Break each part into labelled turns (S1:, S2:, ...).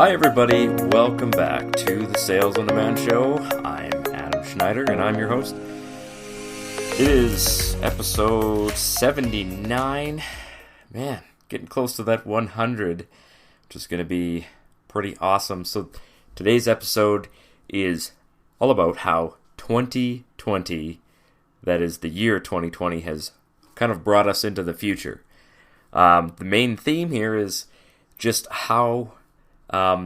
S1: Hi everybody, welcome back to the Sales on Demand Show. I'm Adam Schneider and I'm your host. It is episode 79. Man, getting close to that 100, which is going to be pretty awesome. So today's episode is all about how 2020, that is the year 2020, has kind of brought us into the future. The main theme here is just how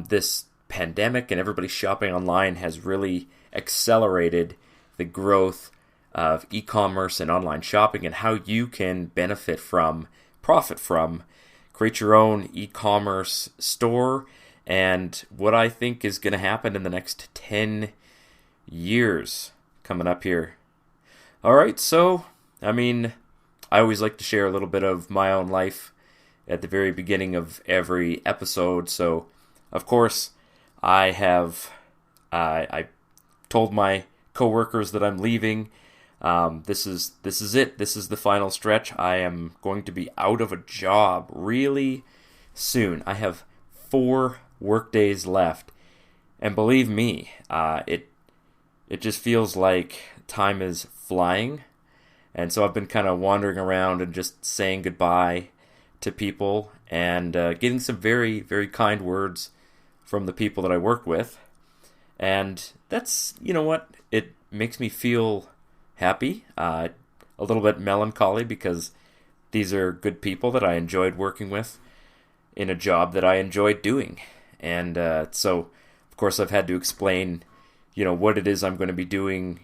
S1: this pandemic and everybody shopping online has really accelerated the growth of e-commerce and online shopping, and how you can benefit from, profit from, create your own e-commerce store, and what I think is going to happen in the next 10 years coming up here. Alright, so, I always like to share a little bit of my own life at the very beginning of every episode. So, of course, I told my coworkers that I'm leaving. This is it. This is the final stretch. I am going to be out of a job really soon. I have 4 work days left, and believe me, it just feels like time is flying. And so I've been kind of wandering around and just saying goodbye to people and getting some very, very kind words from the people that I work with. And that's, you know what, it makes me feel happy, a little bit melancholy, because these are good people that I enjoyed working with in a job that I enjoyed doing. And so, of course, I've had to explain, what it is I'm going to be doing,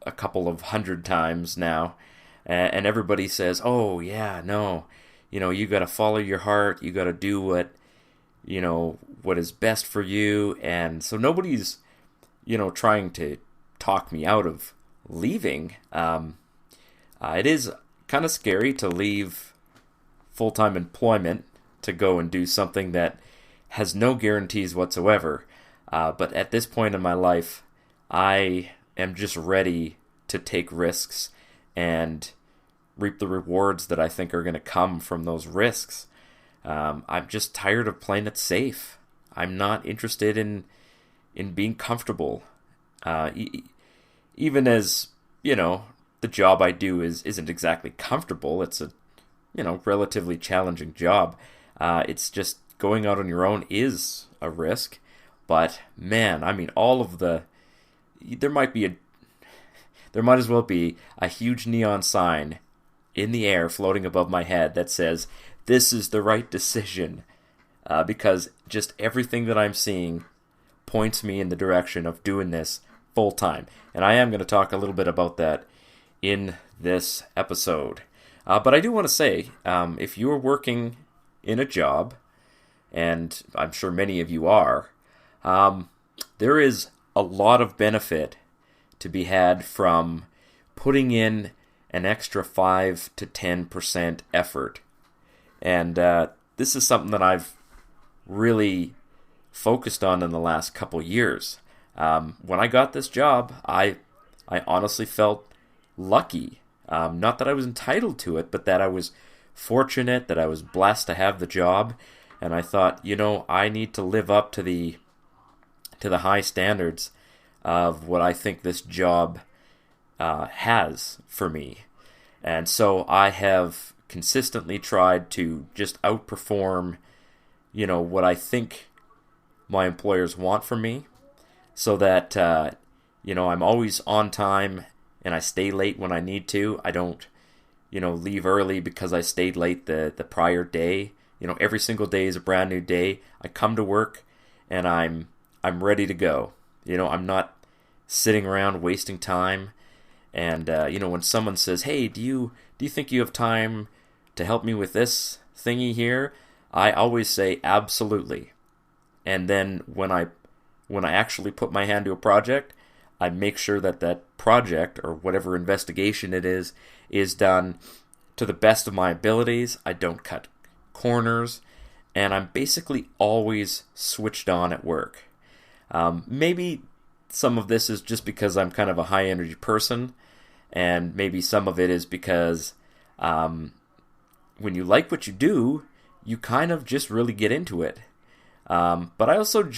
S1: a couple of 100 times now. And everybody says, oh, yeah, no, you got to follow your heart. You got to do what is best for you. And so nobody's, trying to talk me out of leaving. It is kind of scary to leave full-time employment to go and do something that has no guarantees whatsoever. But at this point in my life, I am just ready to take risks and reap the rewards that I think are going to come from those risks. I'm just tired of playing it safe. I'm not interested in being comfortable. Even as, the job I do isn't exactly comfortable. It's a, relatively challenging job. It's just going out on your own is a risk. But man, there might as well be a huge neon sign in the air floating above my head that says, this is the right decision, because just everything that I'm seeing points me in the direction of doing this full time. And I am going to talk a little bit about that in this episode. But I do want to say, if you are working in a job, and I'm sure many of you are, there is a lot of benefit to be had from putting in an extra 5 to 10% effort. And this is something that I've really focused on in the last couple years. When I got this job, I honestly felt lucky. Not that I was entitled to it, but that I was fortunate, that I was blessed to have the job. And I thought, I need to live up to the high standards of what I think this job has for me. And so I have consistently tried to just outperform, what I think my employers want from me, so that, I'm always on time and I stay late when I need to. I don't, leave early because I stayed late the prior day. Every single day is a brand new day. I come to work and I'm ready to go. I'm not sitting around wasting time. And, when someone says, hey, do you think you have time to help me with this thingy here? I always say absolutely. And then when I actually put my hand to a project, I make sure that project, or whatever investigation it is done to the best of my abilities. I don't cut corners, and I'm basically always switched on at work. Maybe some of this is just because I'm kind of a high energy person, and maybe some of it is because when you like what you do, you kind of just really get into it. But I also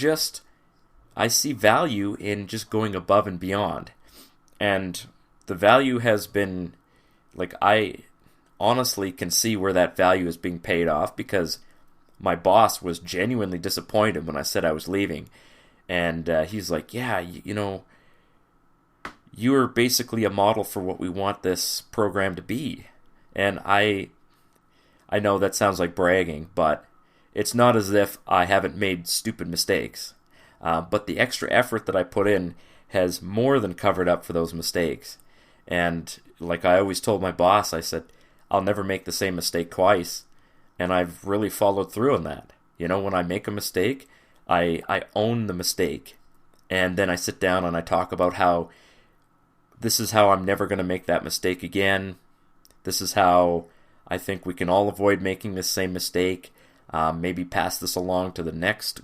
S1: I see value in just going above and beyond. And the value has been, like, I honestly can see where that value is being paid off, because my boss was genuinely disappointed when I said I was leaving. And he's like, yeah, you are basically a model for what we want this program to be. And I know that sounds like bragging, but it's not as if I haven't made stupid mistakes. But the extra effort that I put in has more than covered up for those mistakes. And like I always told my boss, I said, I'll never make the same mistake twice. And I've really followed through on that. When I make a mistake, I own the mistake. And then I sit down and I talk about how this is how I'm never going to make that mistake again. This is how I think we can all avoid making this same mistake. Maybe pass this along to the next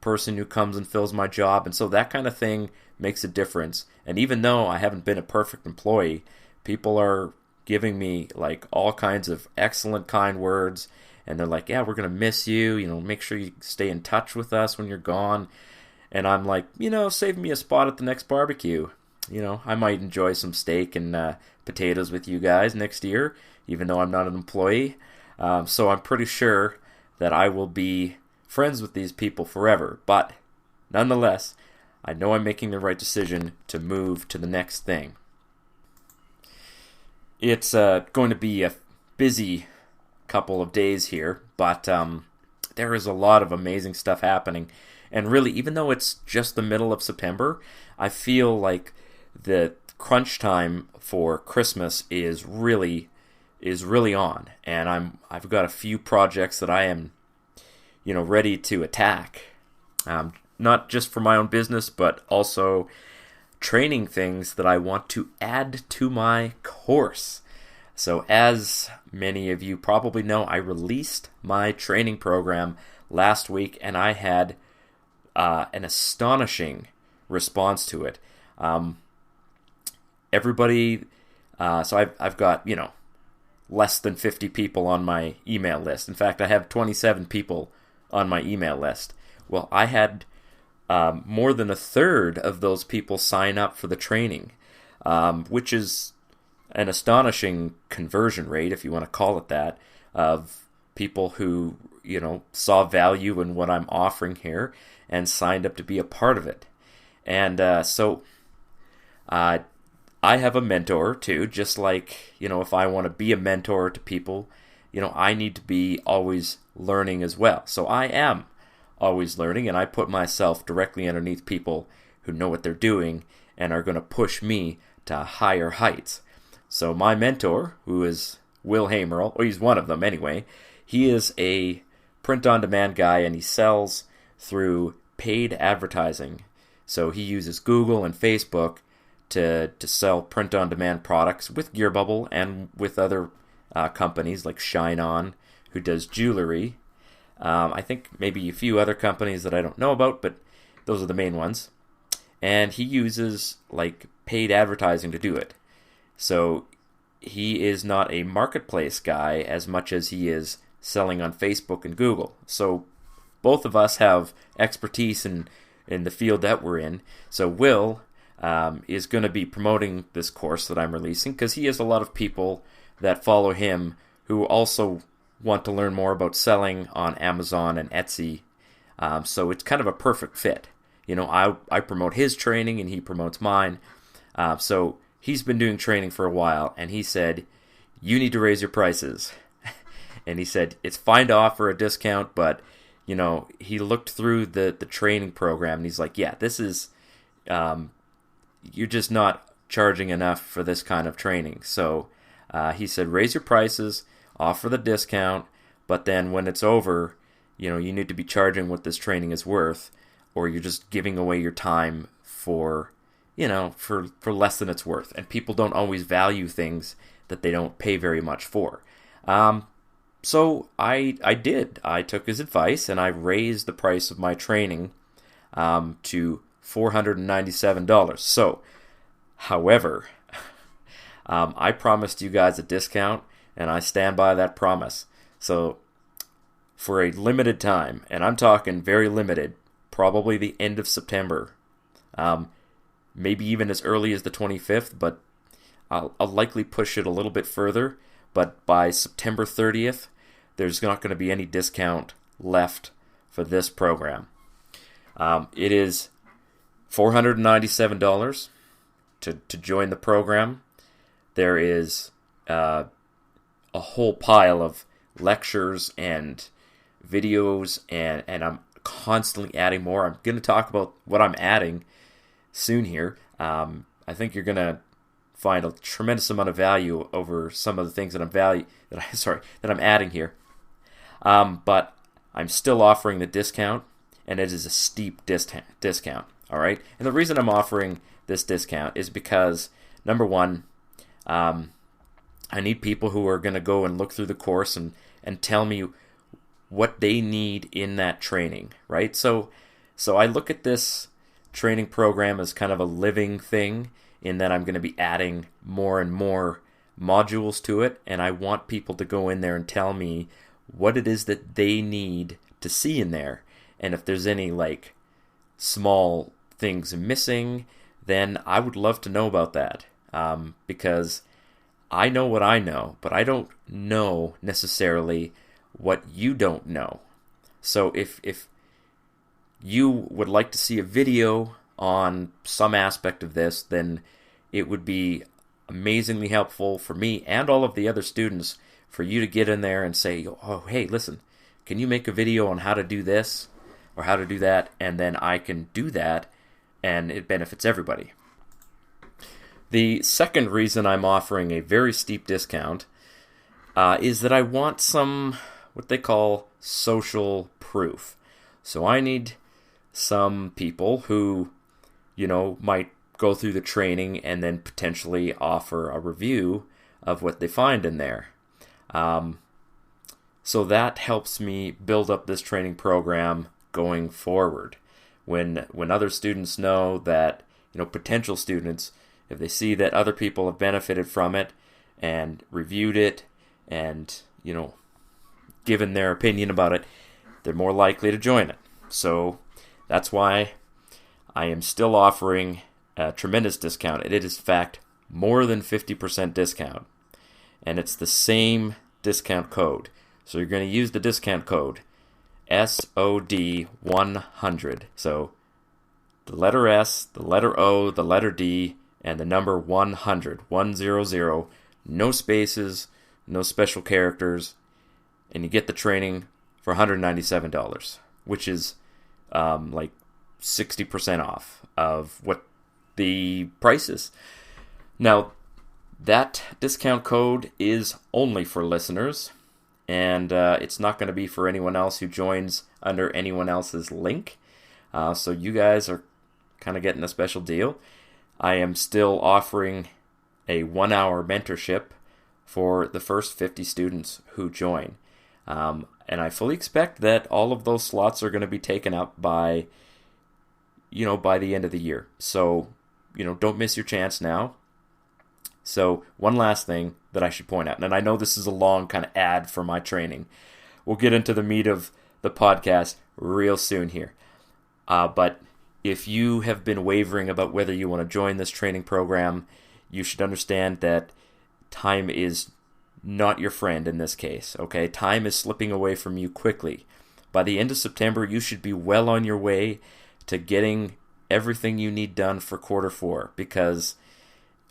S1: person who comes and fills my job. And so that kind of thing makes a difference. And even though I haven't been a perfect employee, people are giving me like all kinds of excellent, kind words. And they're like, yeah, we're going to miss you. Make sure you stay in touch with us when you're gone. And I'm like, save me a spot at the next barbecue. I might enjoy some steak and potatoes with you guys next year, even though I'm not an employee. So I'm pretty sure that I will be friends with these people forever. But nonetheless, I know I'm making the right decision to move to the next thing. It's going to be a busy couple of days here, but there is a lot of amazing stuff happening. And really, even though it's just the middle of September, I feel like the crunch time for Christmas is really on, and I've got a few projects that I am ready to attack, not just for my own business, but also training things that I want to add to my course. So as many of you probably know, I released my training program last week, and I had an astonishing response to it. Everybody, so I've got, less than 50 people on my email list. In fact, I have 27 people on my email list. Well, I had more than a third of those people sign up for the training, which is an astonishing conversion rate, if you want to call it that, of people who, saw value in what I'm offering here and signed up to be a part of it. And so I have a mentor too, just like, if I want to be a mentor to people, I need to be always learning as well. So I am always learning, and I put myself directly underneath people who know what they're doing and are going to push me to higher heights. So my mentor, who is Will Hamerl, or he's one of them anyway, he is a print-on-demand guy, and he sells through paid advertising. So he uses Google and Facebook to sell print-on-demand products with Gearbubble and with other companies like Shine On, who does jewelry. I think maybe a few other companies that I don't know about, but those are the main ones. And he uses like paid advertising to do it. So he is not a marketplace guy as much as he is selling on Facebook and Google. So both of us have expertise in the field that we're in. So Will is going to be promoting this course that I'm releasing, because he has a lot of people that follow him who also want to learn more about selling on Amazon and Etsy. So it's kind of a perfect fit. I promote his training and he promotes mine. So he's been doing training for a while, and he said, you need to raise your prices. And he said, it's fine to offer a discount, but, he looked through the training program, and he's like, yeah, this is, you're just not charging enough for this kind of training. So he said, raise your prices, offer the discount, but then when it's over, you need to be charging what this training is worth, or you're just giving away your time for less than it's worth. And people don't always value things that they don't pay very much for. So I did. I took his advice, and I raised the price of my training to $497. So, however, I promised you guys a discount, and I stand by that promise. So for a limited time, and I'm talking very limited, probably the end of September, maybe even as early as the 25th, but I'll likely push it a little bit further. But by September 30th, there's not going to be any discount left for this program. It is $497 to join the program. There is a whole pile of lectures and videos, and I'm constantly adding more. I'm going to talk about what I'm adding soon here. I think you're going to find a tremendous amount of value over some of the things that I'm adding here. But I'm still offering the discount, and it is a steep discount. All right, and the reason I'm offering this discount is because, number one, I need people who are going to go and look through the course and tell me what they need in that training, right? So I look at this training program as kind of a living thing, in that I'm going to be adding more and more modules to it, and I want people to go in there and tell me what it is that they need to see in there. And if there's any like small things missing, then I would love to know about that, because I know what I know, but I don't know necessarily what you don't know. So if you would like to see a video on some aspect of this, then it would be amazingly helpful for me and all of the other students for you to get in there and say, oh, hey, listen, can you make a video on how to do this or how to do that? And then I can do that, and it benefits everybody. The second reason I'm offering a very steep discount is that I want some, what they call, social proof. So I need some people who, might go through the training and then potentially offer a review of what they find in there. So that helps me build up this training program going forward. When other students know that, potential students, if they see that other people have benefited from it and reviewed it and, given their opinion about it, they're more likely to join it. So that's why I am still offering a tremendous discount. It is, in fact, more than 50% discount. And it's the same discount code. So you're going to use the discount code SOD100. So the letter S, the letter O, the letter D, and the number 100, 100, no spaces, no special characters, and you get the training for $197, which is like 60% off of what the price is. Now, that discount code is only for listeners, and it's not going to be for anyone else who joins under anyone else's link. So you guys are kind of getting a special deal. I am still offering a 1-hour mentorship for the first 50 students who join. And I fully expect that all of those slots are going to be taken up by the end of the year. So, don't miss your chance now. So, one last thing that I should point out, and I know this is a long kind of ad for my training. We'll get into the meat of the podcast real soon here. But if you have been wavering about whether you want to join this training program, you should understand that time is not your friend in this case, okay? Time is slipping away from you quickly. By the end of September, you should be well on your way to getting everything you need done for quarter 4, because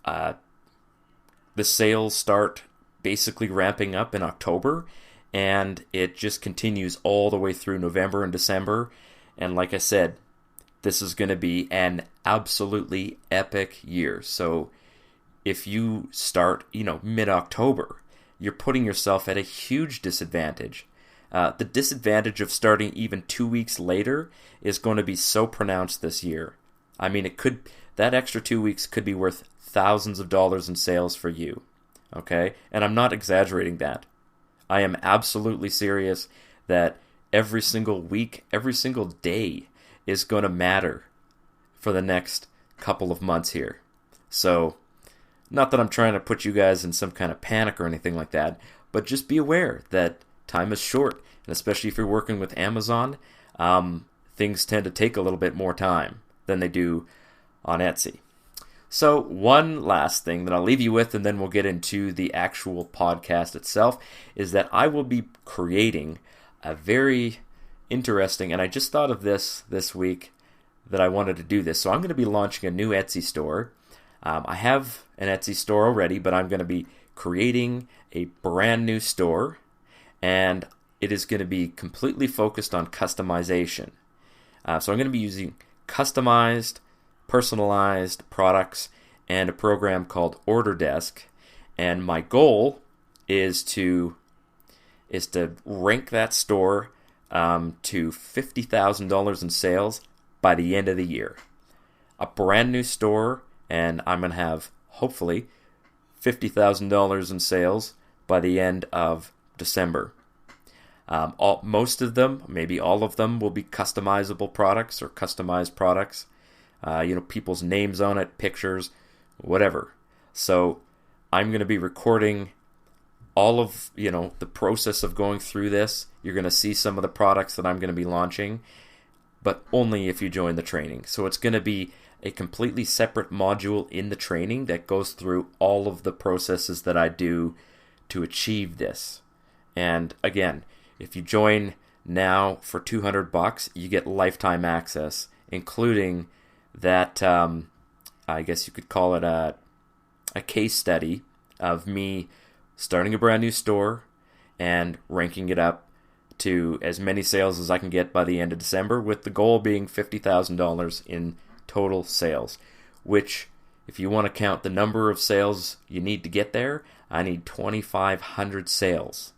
S1: the sales start basically ramping up in October, and it just continues all the way through November and December. And like I said, this is going to be an absolutely epic year. So if you start, mid-October, you're putting yourself at a huge disadvantage. The disadvantage of starting even 2 weeks later is going to be so pronounced this year. I mean, that extra 2 weeks could be worth thousands of dollars in sales for you, okay? And I'm not exaggerating that. I am absolutely serious that every single week, every single day is going to matter for the next couple of months here. So, not that I'm trying to put you guys in some kind of panic or anything like that, but just be aware that time is short, and especially if you're working with Amazon, things tend to take a little bit more time than they do on Etsy. So one last thing that I'll leave you with, and then we'll get into the actual podcast itself, is that I will be creating a very interesting, and I just thought of this week that I wanted to do this. So I'm going to be launching a new Etsy store. I have an Etsy store already, but I'm going to be creating a brand new store, and it is going to be completely focused on customization. So I'm going to be using customized, personalized products and a program called Order Desk, and my goal is to rank that store to $50,000 in sales by the end of the year. A brand new store, and I'm going to have, hopefully, $50,000 in sales by the end of December. Most of them, maybe all of them, will be customizable products or customized products. People's names on it, pictures, whatever. So I'm going to be recording all of, the process of going through this. You're going to see some of the products that I'm going to be launching, but only if you join the training. So it's going to be a completely separate module in the training that goes through all of the processes that I do to achieve this. And again, if you join now for $200, you get lifetime access, including that, I guess you could call it a case study of me starting a brand new store and ranking it up to as many sales as I can get by the end of December, with the goal being $50,000 in total sales, which, if you want to count the number of sales you need to get there, I need 2,500 sales.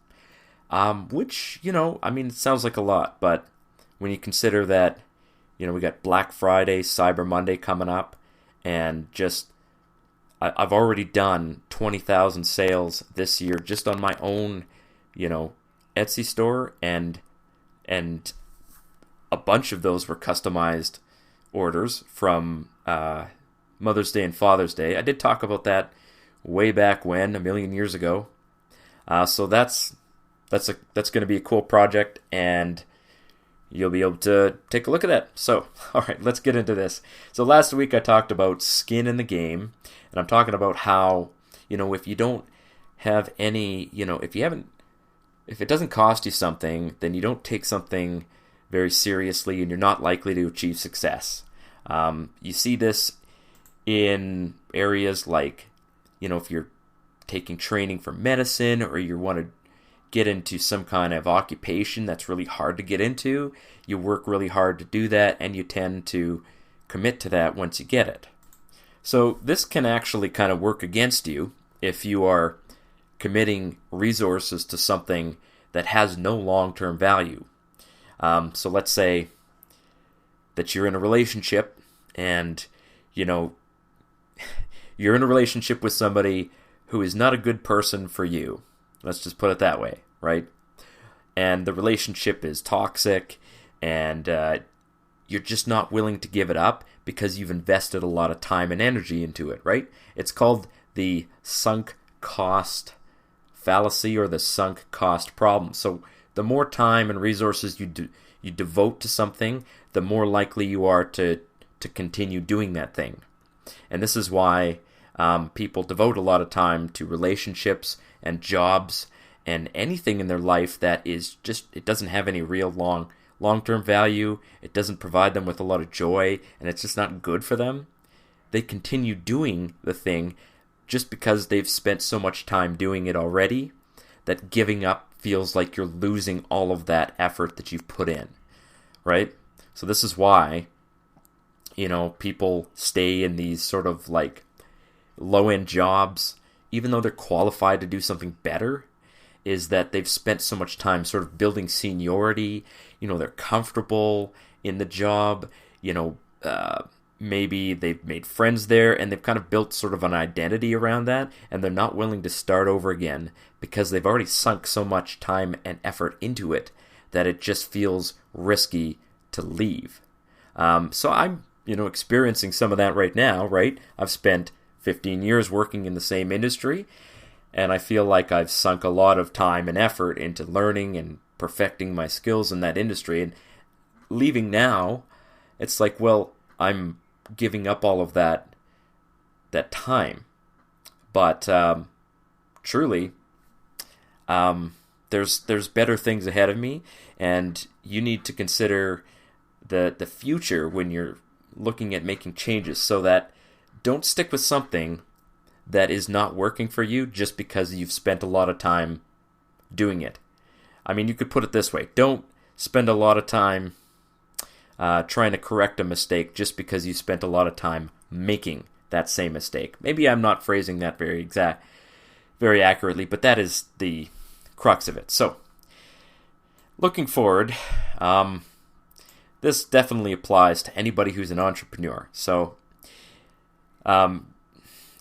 S1: Which, it sounds like a lot, but when you consider that, we got Black Friday, Cyber Monday coming up, and I've already done 20,000 sales this year just on my own, Etsy store, and a bunch of those were customized orders from Mother's Day and Father's Day. I did talk about that way back when, a million years ago. So that's going to be a cool project, and you'll be able to take a look at that. So, all right, let's get into this. So last week I talked about skin in the game, and I'm talking about how, if you don't have any, if it doesn't cost you something, then you don't take something very seriously, and you're not likely to achieve success. You see this in areas like, if you're taking training for medicine, or you want to get into some kind of occupation that's really hard to get into, you work really hard to do that, and you tend to commit to that once you get it. So this can actually kind of work against you if you are committing resources to something that has no long-term value. So let's say that you're in a relationship, and you're in a relationship with somebody who is not a good person for you. Let's just put it that way, right? And the relationship is toxic, and you're just not willing to give it up because you've invested a lot of time and energy into it, right? It's called the sunk cost fallacy, or the sunk cost problem. So the more time and resources you devote to something, the more likely you are to continue doing that thing. And this is why people devote a lot of time to relationships and jobs and anything in their life that is just, it doesn't have any real long-term value, it doesn't provide them with a lot of joy, and it's just not good for them. They continue doing the thing just because they've spent so much time doing it already that giving up feels like you're losing all of that effort that you've put in, right? So this is why, people stay in these sort of like low-end jobs, even though they're qualified to do something better, is that they've spent so much time sort of building seniority. They're comfortable in the job. Maybe they've made friends there, and they've kind of built sort of an identity around that, and they're not willing to start over again because they've already sunk so much time and effort into it that it just feels risky to leave. So I'm, experiencing some of that right now, right? I've spent 15 years working in the same industry, and I feel like I've sunk a lot of time and effort into learning and perfecting my skills in that industry. And leaving now, it's like, well, I'm giving up all of that time. But truly, there's better things ahead of me, and you need to consider the future when you're looking at making changes, so that don't stick with something that is not working for you just because you've spent a lot of time doing it. I mean, you could put it this way: don't spend a lot of time trying to correct a mistake just because you spent a lot of time making that same mistake. Maybe I'm not phrasing that very accurately, but that is the crux of it. So, looking forward, this definitely applies to anybody who's an entrepreneur. So,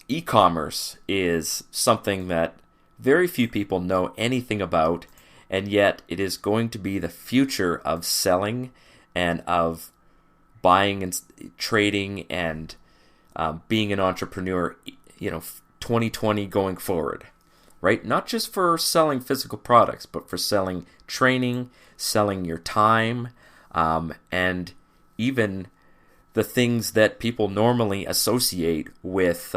S1: e-commerce is something that very few people know anything about, and yet it is going to be the future of selling and of buying and trading and being an entrepreneur, 2020 going forward, right? Not just for selling physical products, but for selling training, selling your time, and even the things that people normally associate with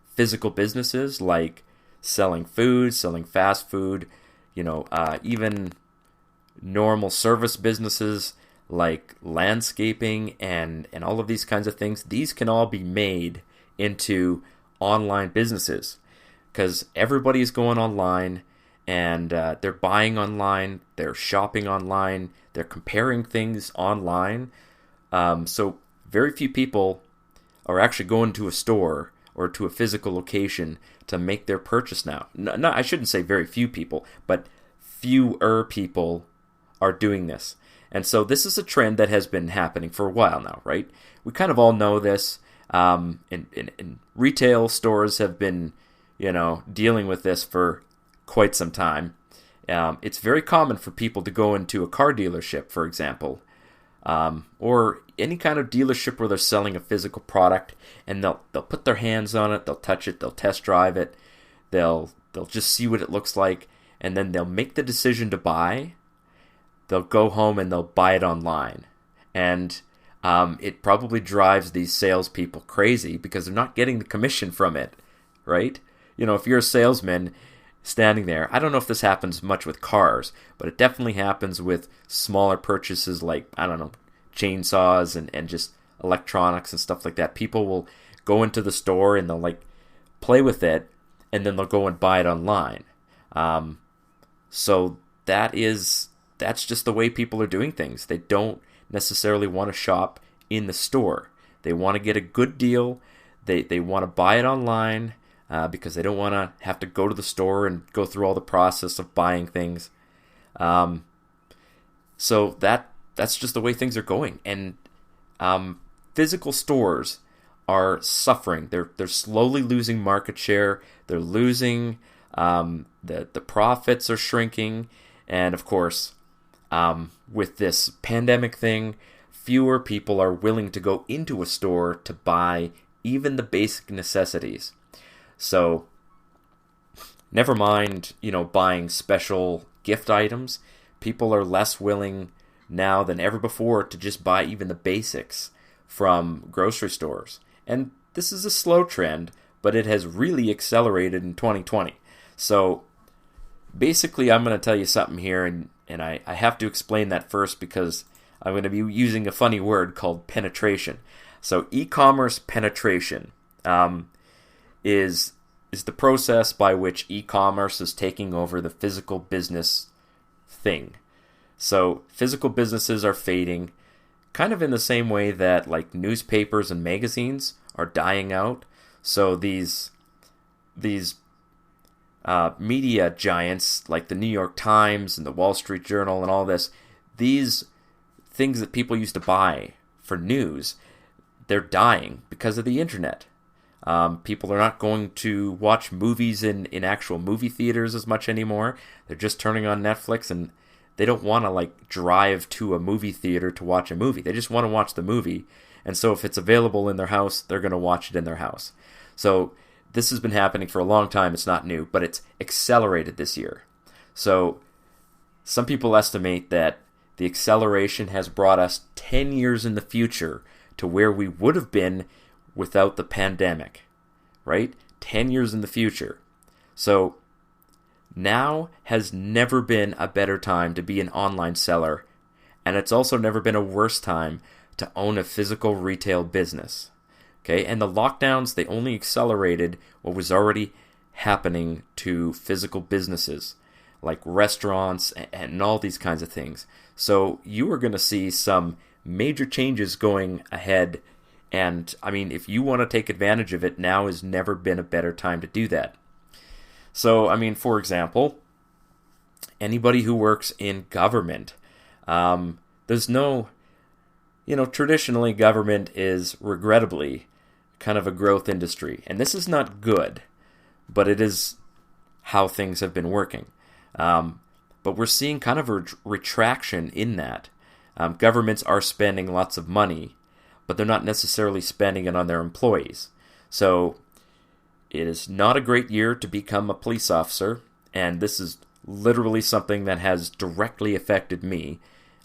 S1: physical businesses, like selling food, selling fast food, even normal service businesses like landscaping and all of these kinds of things. These can all be made into online businesses because everybody's going online, and they're buying online, they're shopping online, they're comparing things online. So very few people are actually going to a store or to a physical location to make their purchase now. No, I shouldn't say very few people, but fewer people are doing this. And so this is a trend that has been happening for a while now, right? We kind of all know this. In retail stores have been, dealing with this for quite some time. It's very common for people to go into a car dealership, for example, or any kind of dealership where they're selling a physical product, and they'll put their hands on it, they'll touch it, they'll test drive it, they'll just see what it looks like, and then they'll make the decision to buy. They'll go home and they'll buy it online, and it probably drives these salespeople crazy because they're not getting the commission from it, right? If you're a salesman standing there, I don't know if this happens much with cars, but it definitely happens with smaller purchases like, I don't know, chainsaws and just electronics and stuff like that. People will go into the store and they'll play with it, and then they'll go and buy it online. So that's just the way people are doing things. They don't necessarily want to shop in the store. They want to get a good deal. They want to buy it online because they don't want to have to go to the store and go through all the process of buying things. So that's just the way things are going. And physical stores are suffering. They're slowly losing market share. They're losing. The profits are shrinking. And of course, with this pandemic thing, fewer people are willing to go into a store to buy even the basic necessities. So, never mind, buying special gift items. People are less willing now than ever before to just buy even the basics from grocery stores. And this is a slow trend, but it has really accelerated in 2020. So, basically, I'm going to tell you something here, and I have to explain that first because I'm going to be using a funny word called penetration. So e-commerce penetration is the process by which e-commerce is taking over the physical business thing. So physical businesses are fading, kind of in the same way that newspapers and magazines are dying out. So these media giants like the New York Times and the Wall Street Journal and all this, these things that people used to buy for news, they're dying because of the internet. People are not going to watch movies in actual movie theaters as much anymore. They're just turning on Netflix, and they don't want to drive to a movie theater to watch a movie. They just want to watch the movie. And so if it's available in their house, they're going to watch it in their house. So this has been happening for a long time. It's not new, but it's accelerated this year. So some people estimate that the acceleration has brought us 10 years in the future to where we would have been without the pandemic, right? 10 years in the future. So now has never been a better time to be an online seller, and it's also never been a worse time to own a physical retail business. Okay, and the lockdowns, they only accelerated what was already happening to physical businesses like restaurants and all these kinds of things. So you are going to see some major changes going ahead, and I mean, if you want to take advantage of it, now has never been a better time to do that. So, I mean, for example, anybody who works in government, there's no, traditionally government is regrettably kind of a growth industry. And this is not good, but it is how things have been working. But we're seeing kind of a retraction in that. Governments are spending lots of money, but they're not necessarily spending it on their employees. So it is not a great year to become a police officer, and this is literally something that has directly affected me.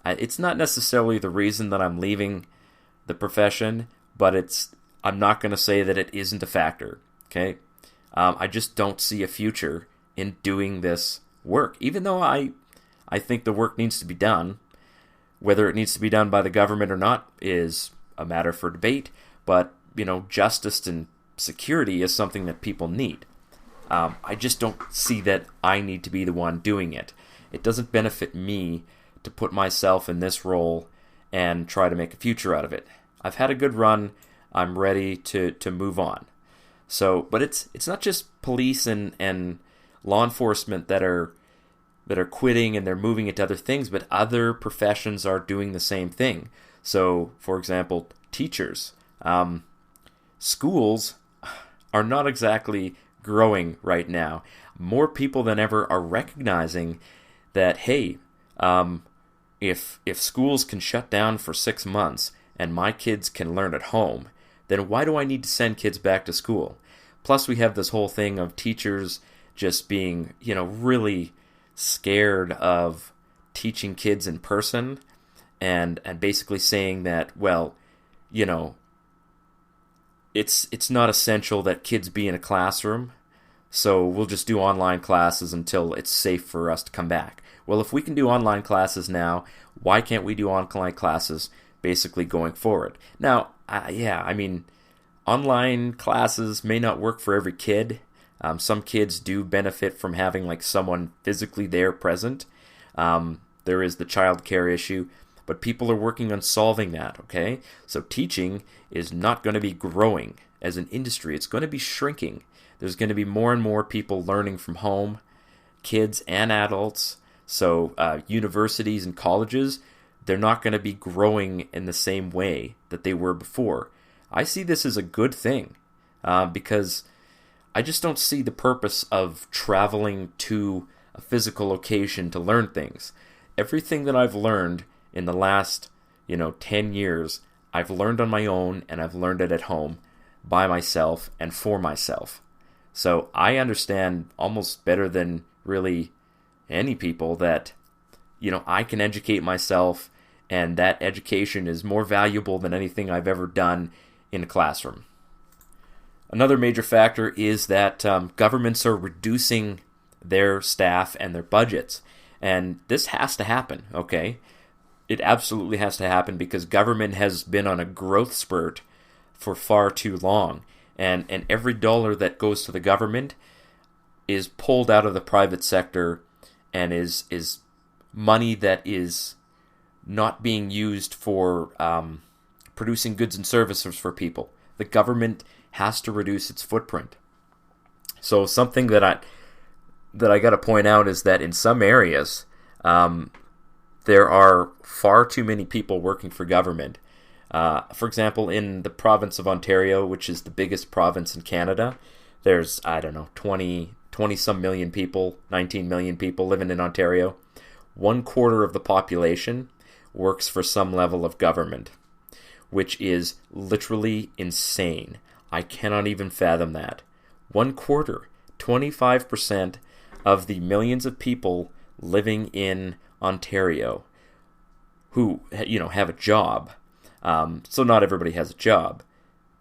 S1: It's not necessarily the reason that I'm leaving the profession, but I'm not going to say that it isn't a factor, okay? I just don't see a future in doing this work, even though I think the work needs to be done. Whether it needs to be done by the government or not is a matter for debate, but, justice and security is something that people need. I just don't see that I need to be the one doing it. It doesn't benefit me to put myself in this role and try to make a future out of it. I've had a good run. I'm ready to move on. So, but it's not just police and law enforcement that are quitting and they're moving into other things, but other professions are doing the same thing. So, for example, teachers. Schools are not exactly growing right now. More people than ever are recognizing that, hey, if schools can shut down for 6 months and my kids can learn at home, then why do I need to send kids back to school? Plus, we have this whole thing of teachers just being, really scared of teaching kids in person and basically saying that, well, it's not essential that kids be in a classroom, so we'll just do online classes until it's safe for us to come back. Well, if we can do online classes now, why can't we do online classes basically going forward? Now, online classes may not work for every kid. Some kids do benefit from having someone physically there present. There is the child care issue, but people are working on solving that, okay? So teaching is not going to be growing as an industry. It's going to be shrinking. There's going to be more and more people learning from home, kids and adults. So universities and colleges, they're not going to be growing in the same way that they were before. I see this as a good thing because I just don't see the purpose of traveling to a physical location to learn things. Everything that I've learned in the last, 10 years, I've learned on my own, and I've learned it at home by myself and for myself. So I understand almost better than really any people that, I can educate myself, and that education is more valuable than anything I've ever done in a classroom. Another major factor is that governments are reducing their staff and their budgets. And this has to happen, okay? It absolutely has to happen because government has been on a growth spurt for far too long. And every dollar that goes to the government is pulled out of the private sector and is money that is not being used for producing goods and services for people. The government has to reduce its footprint. So something that I got to point out is that in some areas, there are far too many people working for government. For example, in the province of Ontario, which is the biggest province in Canada, there's, 20-some million people, 19 million people living in Ontario. 1/4 of the population works for some level of government, which is literally insane. I cannot even fathom that. 1/4, 25% of the millions of people living in Ontario who, have a job. So not everybody has a job,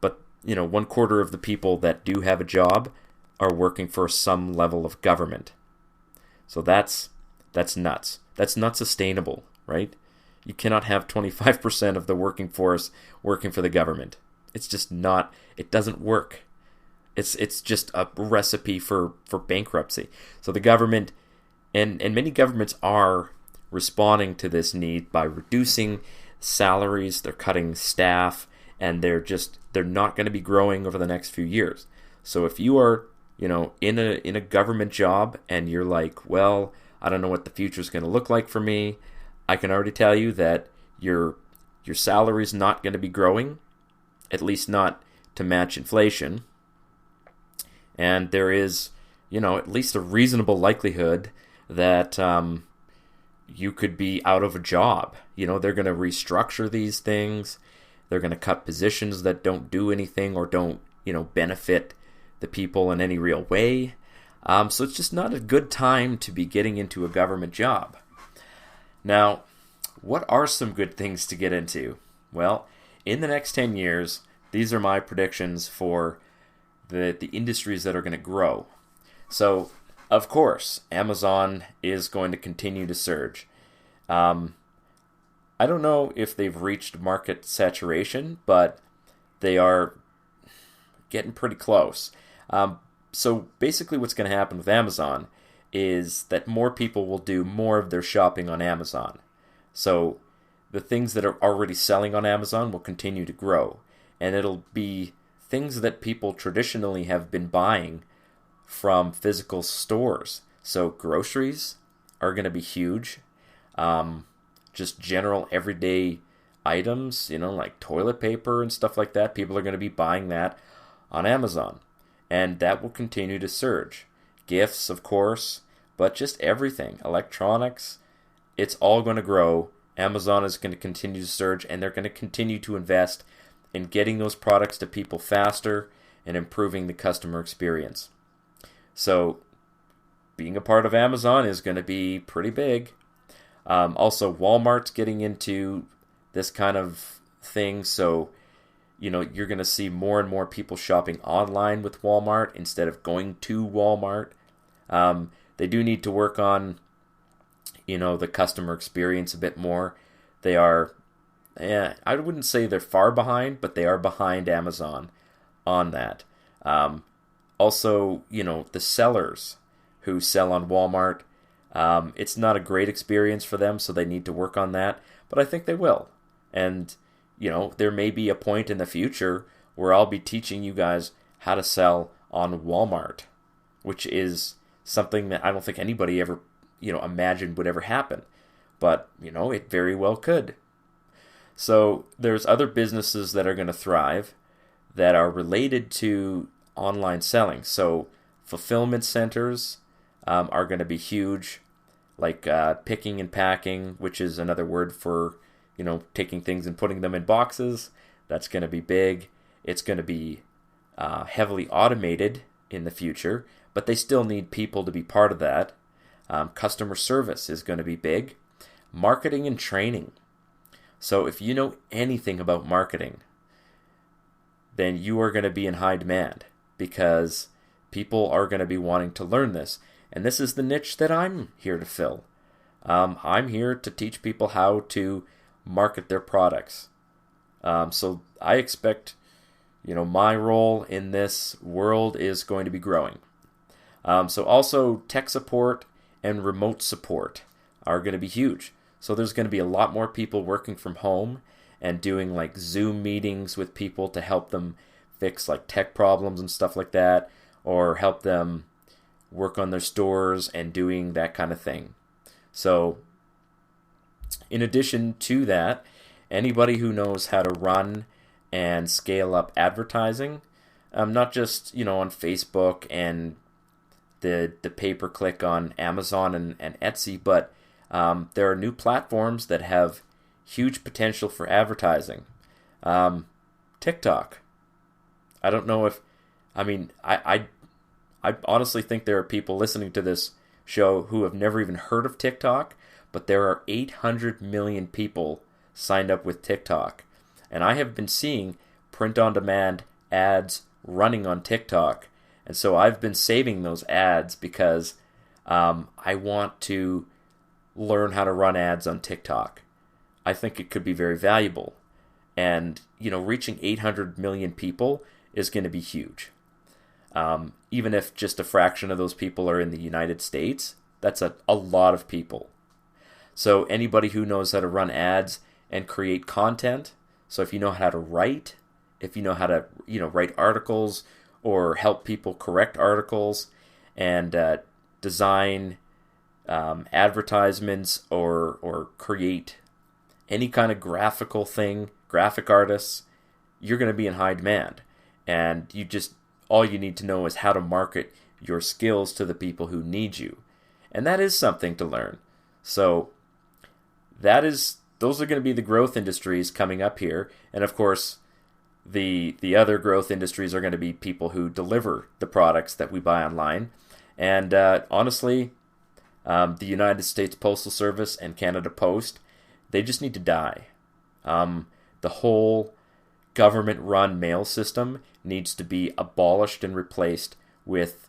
S1: but 1/4 of the people that do have a job are working for some level of government. So that's nuts. That's not sustainable, right? You cannot have 25% of the working force working for the government. It's just not. It doesn't work. It's just a recipe for bankruptcy. So the government and many governments are responding to this need by reducing salaries, they're cutting staff, and they're not going to be growing over the next few years. So if you are, in a government job and you're like, well, I don't know what the future is going to look like for me, I can already tell you that your salary is not going to be growing, at least not to match inflation. And there is, at least a reasonable likelihood that you could be out of a job. They're going to restructure these things. They're going to cut positions that don't do anything or don't, benefit the people in any real way. So it's just not a good time to be getting into a government job. Now, what are some good things to get into? Well, in the next 10 years, these are my predictions for the industries that are going to grow. So, of course, Amazon is going to continue to surge. I don't know if they've reached market saturation, but they are getting pretty close. So basically what's going to happen with Amazon is that more people will do more of their shopping on Amazon. So the things that are already selling on Amazon will continue to grow. And it'll be things that people traditionally have been buying from physical stores. So groceries are going to be huge. Just general everyday items, like toilet paper and stuff like that. People are going to be buying that on Amazon. And that will continue to surge. Gifts, of course, but just everything. Electronics, it's all going to grow. Amazon is going to continue to surge, and they're going to continue to invest in getting those products to people faster and improving the customer experience. So being a part of Amazon is going to be pretty big. Also, Walmart's getting into this kind of thing, so you're going to see more and more people shopping online with Walmart instead of going to Walmart. They do need to work on, the customer experience a bit more. They are, I wouldn't say they're far behind, but they are behind Amazon on that. Also, the sellers who sell on Walmart, it's not a great experience for them, so they need to work on that. But I think they will. And there may be a point in the future where I'll be teaching you guys how to sell on Walmart, which is something that I don't think anybody ever, imagined would ever happen. But, it very well could. So there's other businesses that are going to thrive that are related to online selling. So fulfillment centers are going to be huge, like picking and packing, which is another word for taking things and putting them in boxes. That's going to be big. It's going to be heavily automated in the future, but they still need people to be part of that. Customer service is going to be big. Marketing and training. So if you know anything about marketing, then you are going to be in high demand because people are going to be wanting to learn this. And this is the niche that I'm here to fill. I'm here to teach people how to market their products. So I expect, my role in this world is going to be growing. So also tech support and remote support are going to be huge. So there's going to be a lot more people working from home and doing like Zoom meetings with people to help them fix like tech problems and stuff like that, or help them work on their stores and doing that kind of thing. So in addition to that, anybody who knows how to run and scale up advertising, not just on Facebook and the pay-per-click on Amazon and Etsy, but there are new platforms that have huge potential for advertising. TikTok. I don't know if, I honestly think there are people listening to this show who have never even heard of TikTok, but there are 800 million people signed up with TikTok. And I have been seeing print-on-demand ads running on TikTok. And so I've been saving those ads because I want to learn how to run ads on TikTok. I think it could be very valuable. And, reaching 800 million people is going to be huge. Even if just a fraction of those people are in the United States, that's a lot of people. So anybody who knows how to run ads and create content, so if you know how to write, if you know how to write articles or help people correct articles and design advertisements or create any kind of graphical thing, graphic artists, you're going to be in high demand. And all you need to know is how to market your skills to the people who need you. And that is something to learn. So those are going to be the growth industries coming up here. And of course, the other growth industries are going to be people who deliver the products that we buy online. And honestly, the United States Postal Service and Canada Post, they just need to die. The whole government-run mail system needs to be abolished and replaced with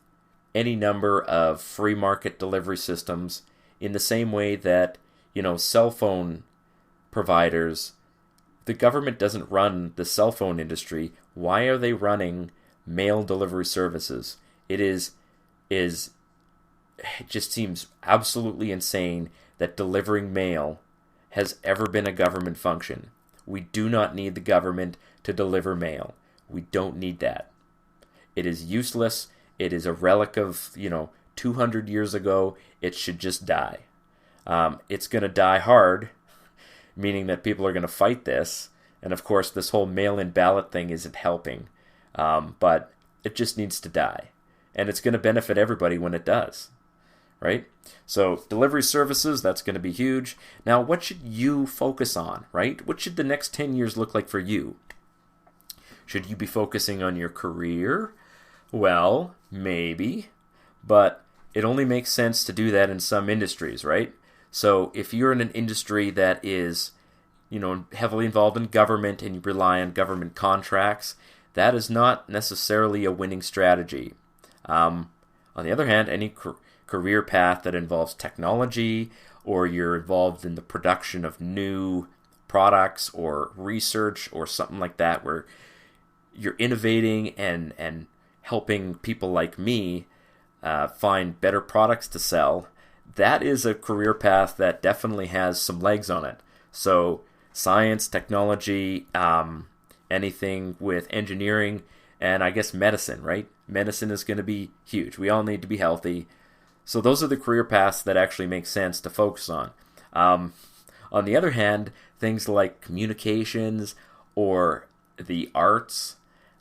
S1: any number of free market delivery systems, in the same way that, cell phone providers, the government doesn't run the cell phone industry. Why are they running mail delivery services? It just seems absolutely insane that delivering mail has ever been a government function. We do not need the government to deliver mail. We don't need that. It is useless. It is a relic of, 200 years ago. It should just die. It's going to die hard, meaning that people are going to fight this. And of course, this whole mail-in ballot thing isn't helping. But it just needs to die. And it's going to benefit everybody when it does. Right? So delivery services, that's going to be huge. Now, what should you focus on, right? What should the next 10 years look like for you? Should you be focusing on your career? Well, maybe, but it only makes sense to do that in some industries, right? So if you're in an industry that is, heavily involved in government and you rely on government contracts, that is not necessarily a winning strategy. On the other hand, any career path that involves technology, or you're involved in the production of new products or research or something like that, where you're innovating and helping people like me find better products to sell, that is a career path that definitely has some legs on it. So science, technology, anything with engineering, and I guess medicine, right? Medicine is going to be huge. We all need to be healthy. So those are the career paths that actually make sense to focus on. On the other hand, things like communications or the arts,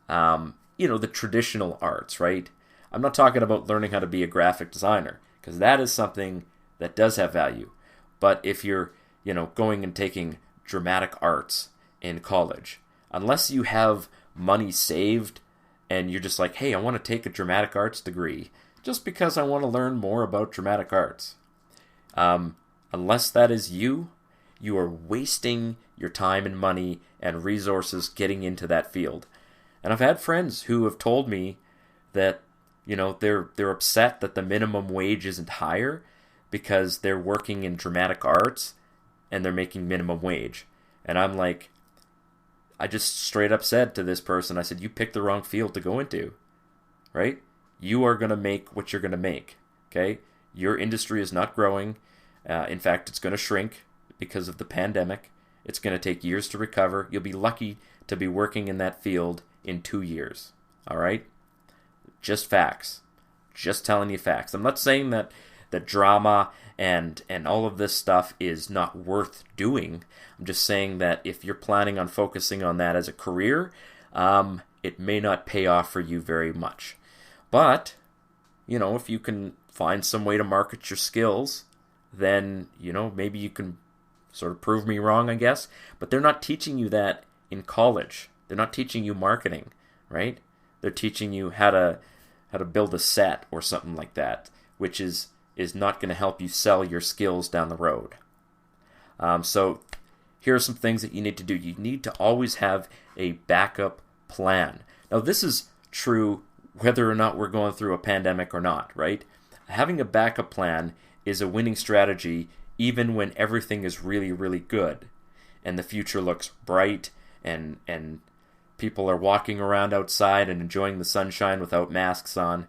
S1: the traditional arts, right? I'm not talking about learning how to be a graphic designer, because that is something that does have value. But if you're, going and taking dramatic arts in college, unless you have money saved and you're just like, hey, I want to take a dramatic arts degree just because I want to learn more about dramatic arts. Unless that is you are wasting your time and money and resources getting into that field. And I've had friends who have told me that, they're upset that the minimum wage isn't higher because they're working in dramatic arts and they're making minimum wage. And I'm like, I just straight up said to this person, I said, you picked the wrong field to go into, right? You are going to make what you're going to make, okay? Your industry is not growing. In fact, it's going to shrink because of the pandemic. It's going to take years to recover. You'll be lucky to be working in that field in 2 years, all right? Just facts. Just telling you facts. I'm not saying that the drama and all of this stuff is not worth doing. I'm just saying that if you're planning on focusing on that as a career, it may not pay off for you very much. But, if you can find some way to market your skills, then, maybe you can sort of prove me wrong, I guess. But they're not teaching you that in college. They're not teaching you marketing, right? They're teaching you how to build a set or something like that, which is not going to help you sell your skills down the road. So here are some things that you need to do. You need to always have a backup plan. Now, this is true whether or not we're going through a pandemic or not, right? Having a backup plan is a winning strategy even when everything is really, really good and the future looks bright and people are walking around outside and enjoying the sunshine without masks on.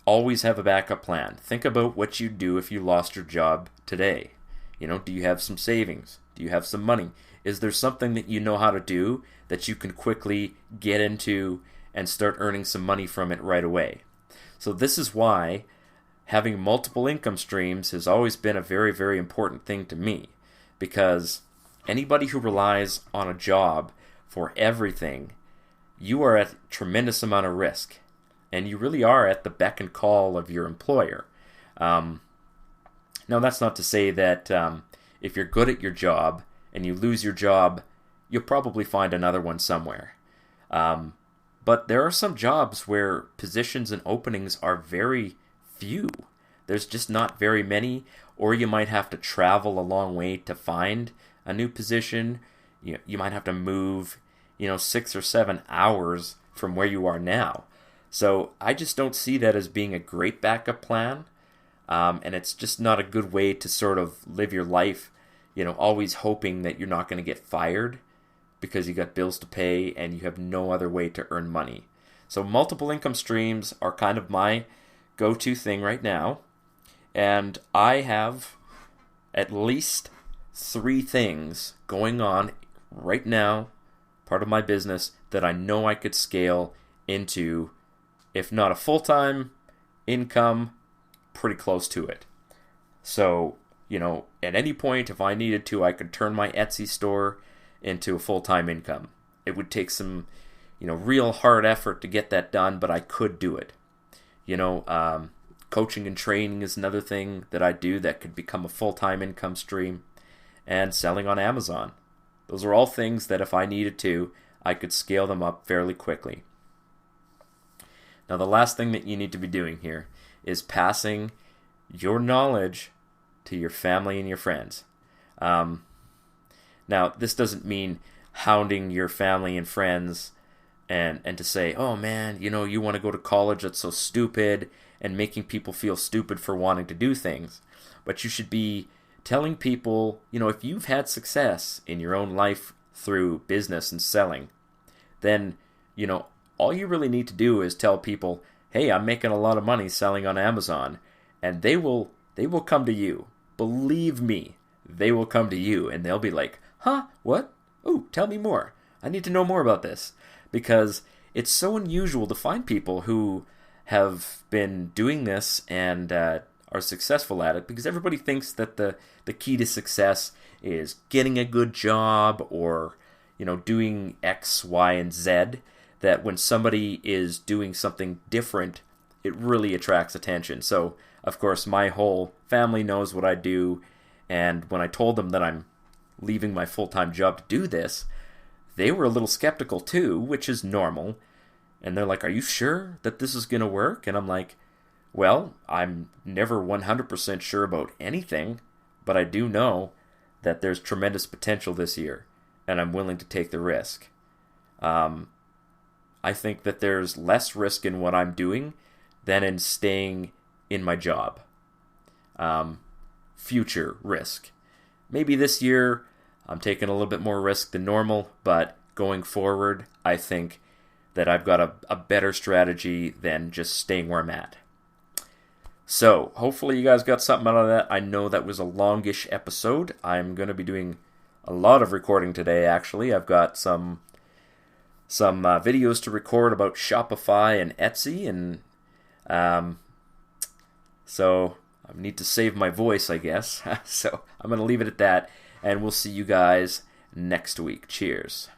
S1: Always have a backup plan. Think about what you'd do if you lost your job today. Do you have some savings? Do you have some money? Is there something that you know how to do that you can quickly get into and start earning some money from it right away? So this is why having multiple income streams has always been a very, very important thing to me, because anybody who relies on a job for everything, you are at a tremendous amount of risk, and you really are at the beck and call of your employer. Now, that's not to say that if you're good at your job and you lose your job, you'll probably find another one somewhere. But there are some jobs where positions and openings are very few. There's just not very many, or you might have to travel a long way to find a new position. You might have to move, 6 or 7 hours from where you are now. So I just don't see that as being a great backup plan. And it's just not a good way to sort of live your life, always hoping that you're not going to get fired because you got bills to pay and you have no other way to earn money. So multiple income streams are kind of my go-to thing right now. And I have at least 3 things going on right now, part of my business, that I know I could scale into, if not a full-time income, pretty close to it. So, at any point, if I needed to, I could turn my Etsy store into a full-time income. It would take some, real hard effort to get that done, but I could do it. Coaching and training is another thing that I do that could become a full-time income stream, and selling on Amazon. Those are all things that if I needed to, I could scale them up fairly quickly. Now, the last thing that you need to be doing here is passing your knowledge to your family and your friends. Now, this doesn't mean hounding your family and friends and to say, oh man, you want to go to college, that's so stupid, and making people feel stupid for wanting to do things. But you should be telling people, if you've had success in your own life through business and selling, then, all you really need to do is tell people, hey, I'm making a lot of money selling on Amazon, and they will come to you. Believe me, they will come to you, and they'll be like, huh, what? Oh, tell me more. I need to know more about this. Because it's so unusual to find people who have been doing this and are successful at it, because everybody thinks that the key to success is getting a good job or, doing X, Y, and Z, that when somebody is doing something different, it really attracts attention. So, of course, my whole family knows what I do, and when I told them that I'm leaving my full-time job to do this, they were a little skeptical too, which is normal. And they're like, are you sure that this is going to work? And I'm like, well, I'm never 100% sure about anything, but I do know that there's tremendous potential this year, and I'm willing to take the risk. I think that there's less risk in what I'm doing than in staying in my job. Future risk. Maybe this year I'm taking a little bit more risk than normal, but going forward, I think that I've got a better strategy than just staying where I'm at. So, hopefully you guys got something out of that. I know that was a longish episode. I'm going to be doing a lot of recording today, actually. I've got some videos to record about Shopify and Etsy, and so I need to save my voice, I guess. So I'm going to leave it at that, and we'll see you guys next week. Cheers.